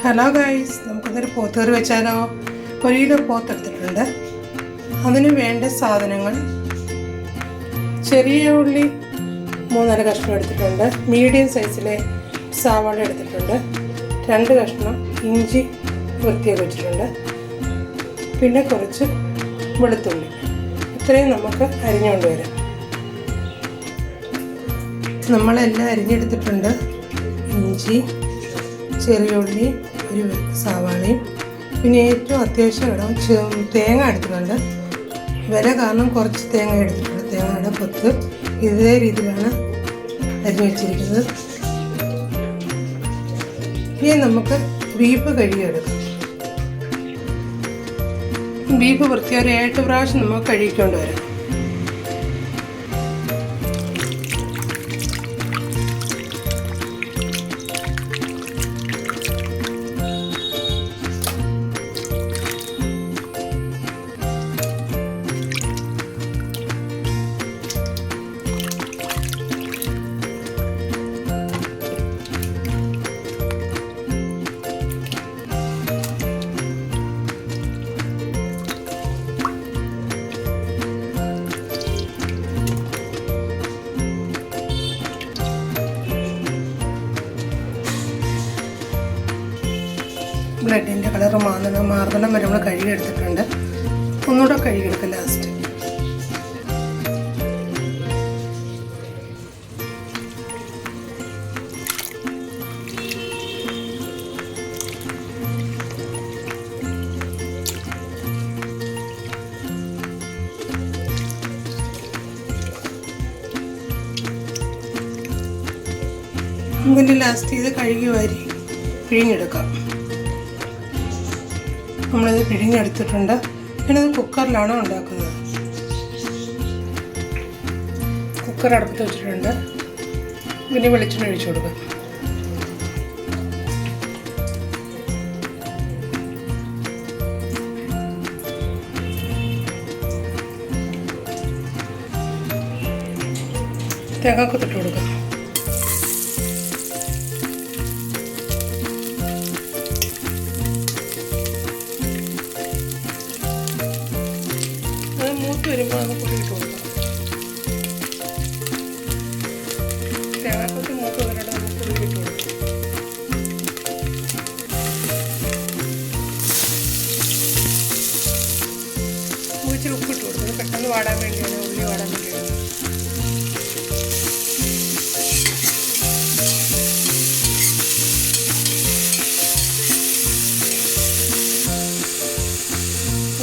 Hello guys, നമുക്കൊന്നൊരു പോത്തുകറി വെച്ചാലോ. 1 kilo പോത്തെടുത്തിട്ടുണ്ട്. അതിന് വേണ്ട സാധനങ്ങൾ: ചെറിയ ഉള്ളി 3-4 കഷ്ണം എടുത്തിട്ടുണ്ട്. മീഡിയം സൈസിലെ സവാള എടുത്തിട്ടുണ്ട്. 2 കഷ്ണം ഇഞ്ചി വൃത്തിയാക്കി വെച്ചിട്ടുണ്ട്. പിന്നെ കുറച്ച് വെളുത്തുള്ളി. ഇത്രയും നമുക്ക് അരിഞ്ഞുകൊണ്ട് വരാം. നമ്മളെല്ലാം അരിഞ്ഞെടുത്തിട്ടുണ്ട്. ഇഞ്ചി, ചെറിയ ഉള്ളി, ഒരു സവാളയും, പിന്നെ ഏറ്റവും അത്യാവശ്യം ഇടം തേങ്ങ എടുത്തിട്ടുണ്ട്. വില കാരണം കുറച്ച് തേങ്ങ എടുത്തിട്ടുണ്ട്. തേങ്ങയുടെ കൊത്ത് ഇതേ രീതിയിലാണ് അരിഞ്ഞു വെച്ചിരിക്കുന്നത്. ഇനി നമുക്ക് ബീഫ് കഴുകിയെടുക്കാം. ബീഫ് വൃത്തിയായി 8 പ്രാവശ്യം നമുക്ക് കഴുകിക്കൊണ്ട് വരാം. ബ്ലഡിൻ്റെ കളർ മാറുന്നിടം വരെ നമ്മൾ കഴുകിയെടുത്തിട്ടുണ്ട്. ഒന്നുകൂടെ കഴുകിയെടുക്കുക ലാസ്റ്റ്. ഇതിൻ്റെ ലാസ്റ്റ് ഇത് കഴുകി വാരി പിഴിഞ്ഞെടുക്കാം. നമ്മളിത് പിഴിഞ്ഞെടുത്തിട്ടുണ്ട്. പിന്നെ ഇത് കുക്കറിലാണ് ഉണ്ടാക്കുന്നത്. കുക്കർ അടുപ്പത്ത് വെച്ചിട്ടുണ്ട്. പിന്നെ വെളിച്ചെണ്ണ ഒഴിച്ചു കൊടുക്കാം. തേങ്ങാക്കൊത്തിട്ട് കൊടുക്കാം. മൂത്ത് വരുമ്പോൾ അത് പൊടിയിട്ട് കൊടുക്കണം. തേങ്ങാക്കൊത്തി മൂത്ത് വരേണ്ട നമുക്ക് പൊടിയിട്ട് കൊടുക്കും. ഇച്ചിരി ഉപ്പിട്ട് കൊടുക്കുന്നത് പെട്ടെന്ന് വാടാൻ വേണ്ടിയാണ്, ഉള്ളി വാടാൻ വേണ്ടിയാണ്.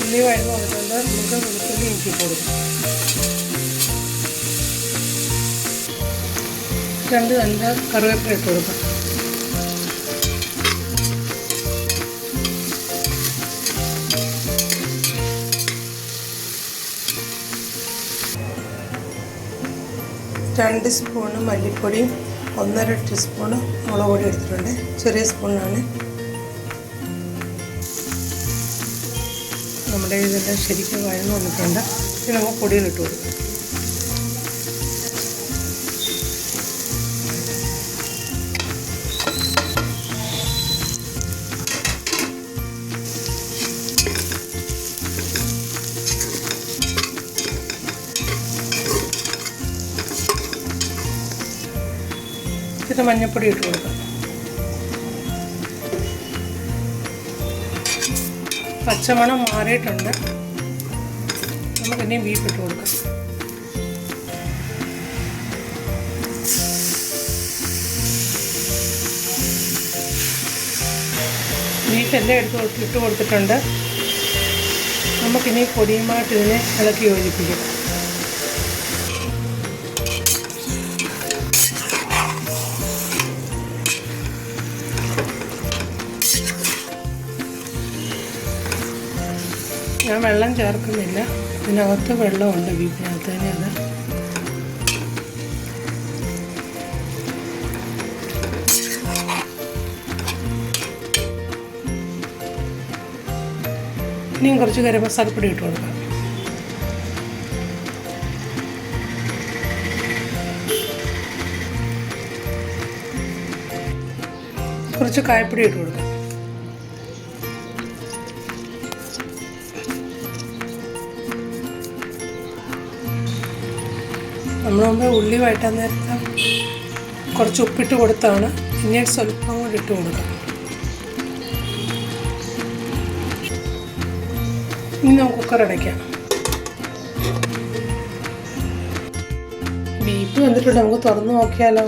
ഉള്ളി വഴന്ന് കൊടുത്തുകൊണ്ട് നമുക്ക് വെളുത്തുള്ളി ഇഞ്ചി കൊടുക്കും. 2 തണ്ട് കറിവേപ്പില ഇട്ട് കൊടുക്കാം. രണ്ട് സ്പൂണ് മല്ലിപ്പൊടിയും 1.5 ടീസ്പൂണ് മുളക് പൊടി എടുത്തിട്ടുണ്ട്. ചെറിയ സ്പൂണാണ്. നമ്മുടെ ഇതെല്ലാം ശരിക്കും വഴന്ന് വന്നിട്ടുണ്ട്. ഇനി നമുക്ക് പൊടിയിലിട്ട് കൊടുക്കും. ഇച്ചിരി മഞ്ഞൾപ്പൊടി ഇട്ട് കൊടുക്കാം. പച്ചമണം മാറിയിട്ടുണ്ട്. നമുക്കിനി ബീഫ് ഇട്ട് കൊടുക്കാം. ബീഫ് എല്ലാം ഇട്ട് കൊടുത്തിട്ടുണ്ട്. നമുക്കിനി പൊടിയുമായിട്ട് ഇതിനെ ഇളക്കി യോജിപ്പിക്കാം. ഞാൻ വെള്ളം ചേർക്കുന്നില്ല. ഇതിനകത്ത് വെള്ളമുണ്ട്, ബീഫിനകത്ത് തന്നെ. അത് ഇനിയും കുറച്ച് ഗരം മസാലപ്പൊടി ഇട്ട് കൊടുക്കാം. കുറച്ച് കായപ്പൊടി ഇട്ട് കൊടുക്കാം. നമ്മൾ മുമ്പ് ഉള്ളി വഴറ്റാൻ നേരത്തെ കുറച്ച് ഉപ്പിട്ട് കൊടുത്താണ്. ഇനി സ്വല്പം കൂടി ഇട്ട് കൊടുക്കാം. ഇനി നമുക്ക് കുക്കർ അടയ്ക്കാം. ബീഫ് വന്നിട്ടുണ്ട്, നമുക്ക് തുറന്ന് നോക്കിയാലോ.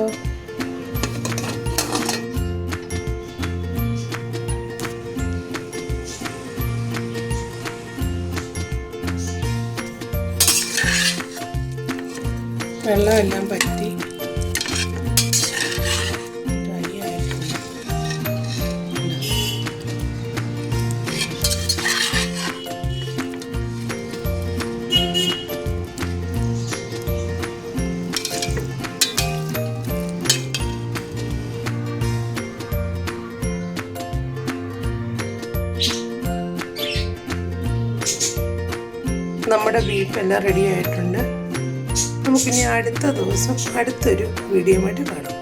വെള്ളമെല്ലാം പറ്റി ഡ്രൈ ആയിട്ടുണ്ട്. നമ്മുടെ ബീഫ് എല്ലാം റെഡി ആയിട്ടുണ്ട്. നമുക്കിനി അടുത്ത ദിവസം അടുത്തൊരു വീഡിയോയുമായിട്ട് കാണാം.